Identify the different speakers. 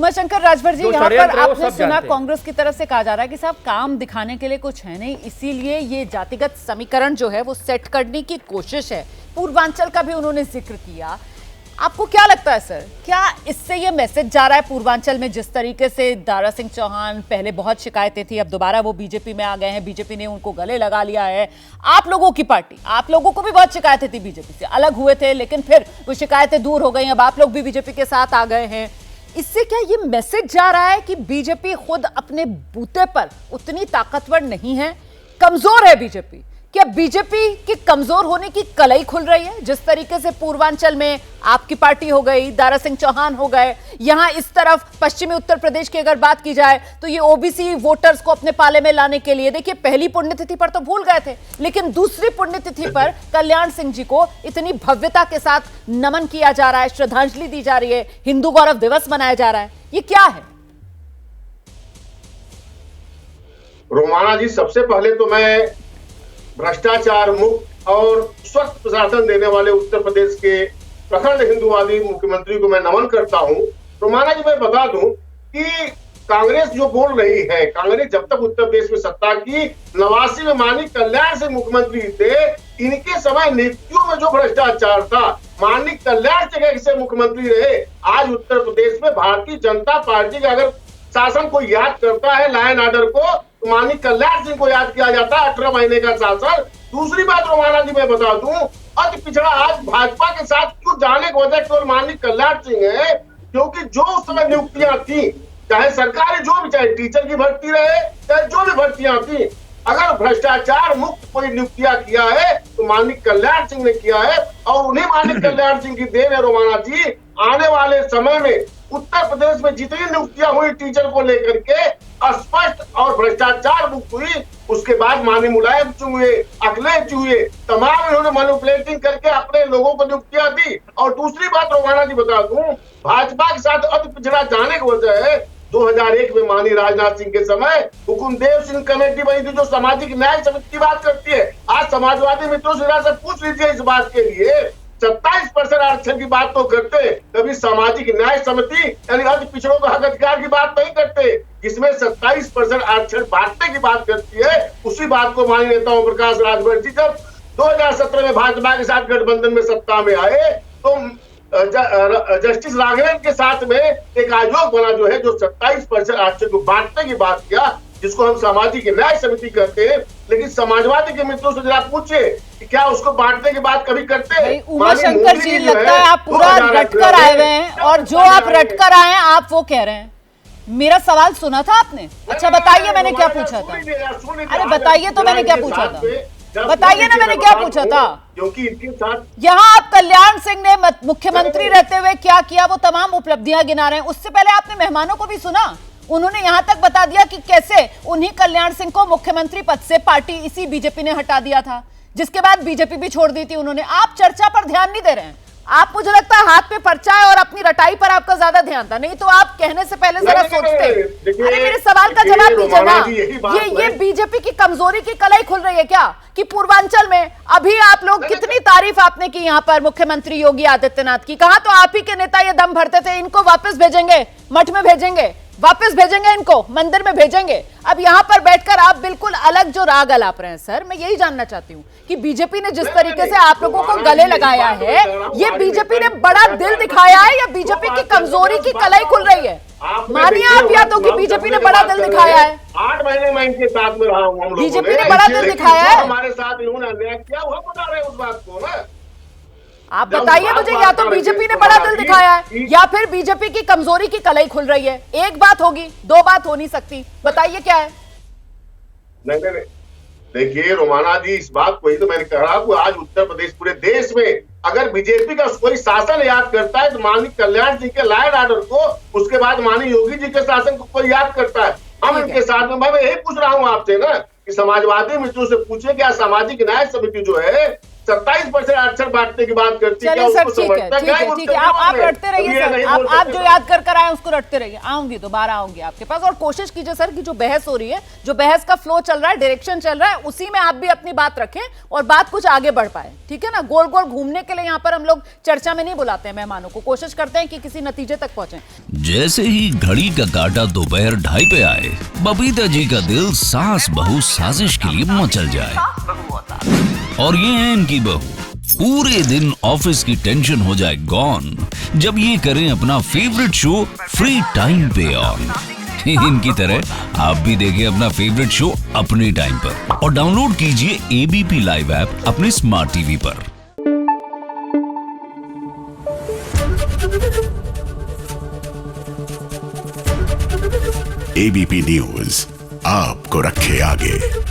Speaker 1: उमाशंकर राजभर जी, यहाँ पर आपने सुना कांग्रेस की तरफ से कहा जा रहा है कि साहब काम दिखाने के लिए कुछ है नहीं, इसीलिए ये जातिगत समीकरण जो है वो सेट करने की कोशिश है। पूर्वांचल का भी उन्होंने जिक्र किया। आपको क्या लगता है सर, क्या इससे ये मैसेज जा रहा है पूर्वांचल में? जिस तरीके से दारा सिंह चौहान, पहले बहुत शिकायतें थी, अब दोबारा वो बीजेपी में आ गए हैं, बीजेपी ने उनको गले लगा लिया है। आप लोगों की पार्टी, आप लोगों को भी बहुत शिकायतें थी, बीजेपी से अलग हुए थे, लेकिन फिर वो शिकायतें दूर हो गई, अब आप लोग भी बीजेपी के साथ आ गए हैं। इससे क्या ये मैसेज जा रहा है कि बीजेपी खुद अपने बूते पर उतनी ताकतवर नहीं है, कमजोर है बीजेपी? क्या बीजेपी के कमजोर होने की कलई खुल रही है? जिस तरीके से पूर्वांचल में आपकी पार्टी हो गई, दारा सिंह चौहान हो गए, यहां इस तरफ पश्चिमी उत्तर प्रदेश की अगर बात की जाए तो ये ओबीसी वोटर्स को अपने पाले में लाने के लिए, देखिए पहली पुण्यतिथि पर तो भूल गए थे, लेकिन दूसरी पुण्यतिथि पर कल्याण सिंह जी को इतनी भव्यता के साथ नमन किया जा रहा है, श्रद्धांजलि दी जा रही है, हिंदू गौरव दिवस मनाया जा रहा है। ये क्या है?
Speaker 2: रोमाना जी, सबसे पहले तो मैं भ्रष्टाचार मुक्त और स्वच्छ प्रशासन देने वाले उत्तर प्रदेश के प्रखंड हिंदूवादी मुख्यमंत्री को मैं नमन करता हूं। रोमाना जी, मैं बता दूं कि कांग्रेस जो बोल रही है, कांग्रेस जब तक उत्तर प्रदेश में सत्ता की 89 में माननीय कल्याण सिंह मुख्यमंत्री थे, इनके समय नियुक्तियों में जो भ्रष्टाचार था, माननीय कल्याण सिंह कैसे मुख्यमंत्री रहे। आज उत्तर प्रदेश में भारतीय जनता पार्टी का अगर शासन को याद करता है, लाइन ऑर्डर को, तो माननीय कल्याण सिंह को याद किया जाता है, 18 महीने का शासन। दूसरी बात रोमाना जी मैं बता दूं, अति पिछड़ा आज भाजपा के साथ क्यों जाने की वजह केवल माननीय कल्याण सिंह है, क्योंकि जो उस समय नियुक्तियां थी, चाहे सरकारी जो भी, चाहे टीचर की भर्ती रहे, चाहे जो भी भर्तियां थी, अगर भ्रष्टाचार मुक्त कोई नियुक्तियां किया है तो माननीय कल्याण सिंह ने किया है, और उन्हीं माननीय कल्याण सिंह की देन है रोमाना जी। आने वाले समय में उत्तर प्रदेश में जितनी नियुक्तियां हुई टीचर को लेकर के स्पष्ट और भ्रष्टाचार मुक्त हुई। उसके बाद माननीय मुलायम जी हुए, अखिलेश जी हुए, तमाम इन्होंने मैनिपुलेटिंग करके अपने लोगों को नियुक्तियां दी। और दूसरी बात रोमाना जी बता दूं, भाजपा के साथ अति पिछड़ा जाने की वजह है 2001 में माननीय राजनाथ सिंह के समय हुकुमदेव सिंह कमेटी बनी थी, जो सामाजिक न्याय समिति की बात करती है। आज समाजवादी मित्रों से पूछ लीजिए इस बात के लिए, 27% आरक्षण की बात तो करते, कभी सामाजिक न्याय समिति यानी अति पिछड़ों का हक अधिकार की बात नहीं करते, जिसमें 27% आरक्षण बांटने की बात करती है। उसी बात को माननीय नेता ओम प्रकाश राजभर जी जब 2017 में भाजपा के साथ गठबंधन में सत्ता में आए, तो जस्टिस राघवन के साथ में एक आयोग बना जो है, जो 27% आरक्षण को बांटने की बात किया, जिसको हम सामाजिक न्याय समिति कहते हैं। लेकिन समाजवादी के मित्रों से जरा पूछे कि क्या उसको बांटने की बात कभी करते हैं?
Speaker 1: उमाशंकर जी, लगता है आप पूरा रटकर आए हुए हैं, और जो आप रटकर आए हैं आप वो कह रहे हैं। मेरा सवाल सुना था आपने? अच्छा बताइए मैंने क्या पूछा था। अरे बताइए तो मैंने क्या पूछा था, बताइए ना मैंने क्या पूछा था।
Speaker 2: क्योंकि इनके साथ
Speaker 1: यहाँ आप कल्याण सिंह ने मुख्यमंत्री रहते हुए क्या किया वो तमाम उपलब्धियां गिना रहे हैं। उससे पहले आपने मेहमानों को भी सुना, उन्होंने यहां तक बता दिया कि कैसे उन्हीं कल्याण सिंह को मुख्यमंत्री पद से पार्टी इसी बीजेपी ने हटा दिया था, जिसके बाद बीजेपी भी छोड़ दी थी उन्होंने। आप चर्चा पर ध्यान नहीं दे रहे हैं। आप, मुझे लगता है हाथ पे पर्चा है और अपनी रटाई पर आपका ज्यादा ध्यान था, नहीं तो आप कहने से पहले जरा सोचते। अरे मेरे सवाल का जवाब दीजिए ना। ये बीजेपी की कमजोरी की कलई खुल रही है क्या कि पूर्वांचल में अभी आप लोग, कितनी तारीफ आपने की यहाँ पर मुख्यमंत्री योगी आदित्यनाथ की, कहा तो आप ही के नेता ये दम भरते थे इनको वापस भेजेंगे, मठ में भेजेंगे, वापस भेजेंगे, इनको मंदिर में भेजेंगे। अब यहाँ पर बैठकर आप बिल्कुल अलग जो राग अलाप रहे हैं। सर मैं यही जानना चाहती हूँ कि बीजेपी ने जिस तरीके से आप लोगों को गले लगाया है, ये बीजेपी ने बड़ा दिल दिखाया है या बीजेपी की कमजोरी की कलई खुल रही है? मानिए आप या तो कि बीजेपी ने बड़ा दिल दिखाया है।
Speaker 2: 8 महीने मैं इनके साथ में रहा हूँ,
Speaker 1: बीजेपी ने बड़ा दिल दिखाया है,
Speaker 2: हमारे साथ इन्होंने अन्याय किया, वो बता रहे हैं उस बात को ना।
Speaker 1: आप बताइए मुझे, या तो बीजेपी ने बड़ा दिल दिखाया है या फिर बीजेपी की कमजोरी की कलई खुल रही है। एक बात होगी, दो बात हो नहीं सकती। बताइए क्या है?
Speaker 2: नहीं, देखिए रोमाना जी, इस बात को ही तो मैंने कहा कि आज उत्तर प्रदेश, पूरे देश में अगर बीजेपी का कोई शासन याद करता है तो माननीय कल्याण सिंह के लॉ एंड ऑर्डर को, उसके बाद माननीय योगी जी के शासन को कोई याद करता है। हम इनके साथ में, मैं यही पूछ रहा हूँ आपसे ना कि समाजवादी मित्रों से पूछे, क्या सामाजिक न्याय समिति जो है 27% आरक्षण बांटने की बात करती है।
Speaker 1: चलिए सर, ठीक है, ठीक है, आप रटते रहिए सर, आप जो याद कर आए उसको रटते रहिए। आऊंगी, दोबारा आऊंगी आपके पास, और कोशिश कीजिए सर कि जो बहस हो रही है, जो बहस का फ्लो चल रहा है, डायरेक्शन चल रहा है, उसी में आप भी अपनी बात रखें और बात कुछ आगे बढ़ पाए, ठीक है ना। गोल गोल घूमने के लिए यहाँ पर हम लोग चर्चा में नहीं बुलाते हैं मेहमानों को, कोशिश करते हैं कि किसी नतीजे तक पहुंचे।
Speaker 3: जैसे ही घड़ी का काटा दोपहर 2:30 पे आए, बबीता जी का दिल सास बहू साजिश के लिए मचल जाए। और ये है इनकी बहू, पूरे दिन ऑफिस की टेंशन हो जाए गॉन जब ये करें अपना फेवरेट शो फ्री टाइम पे ऑन। इनकी तरह आप भी देखें अपना फेवरेट शो अपने टाइम पर और डाउनलोड कीजिए एबीपी लाइव ऐप अपने स्मार्ट टीवी पर।
Speaker 4: एबीपी न्यूज आपको रखे आगे।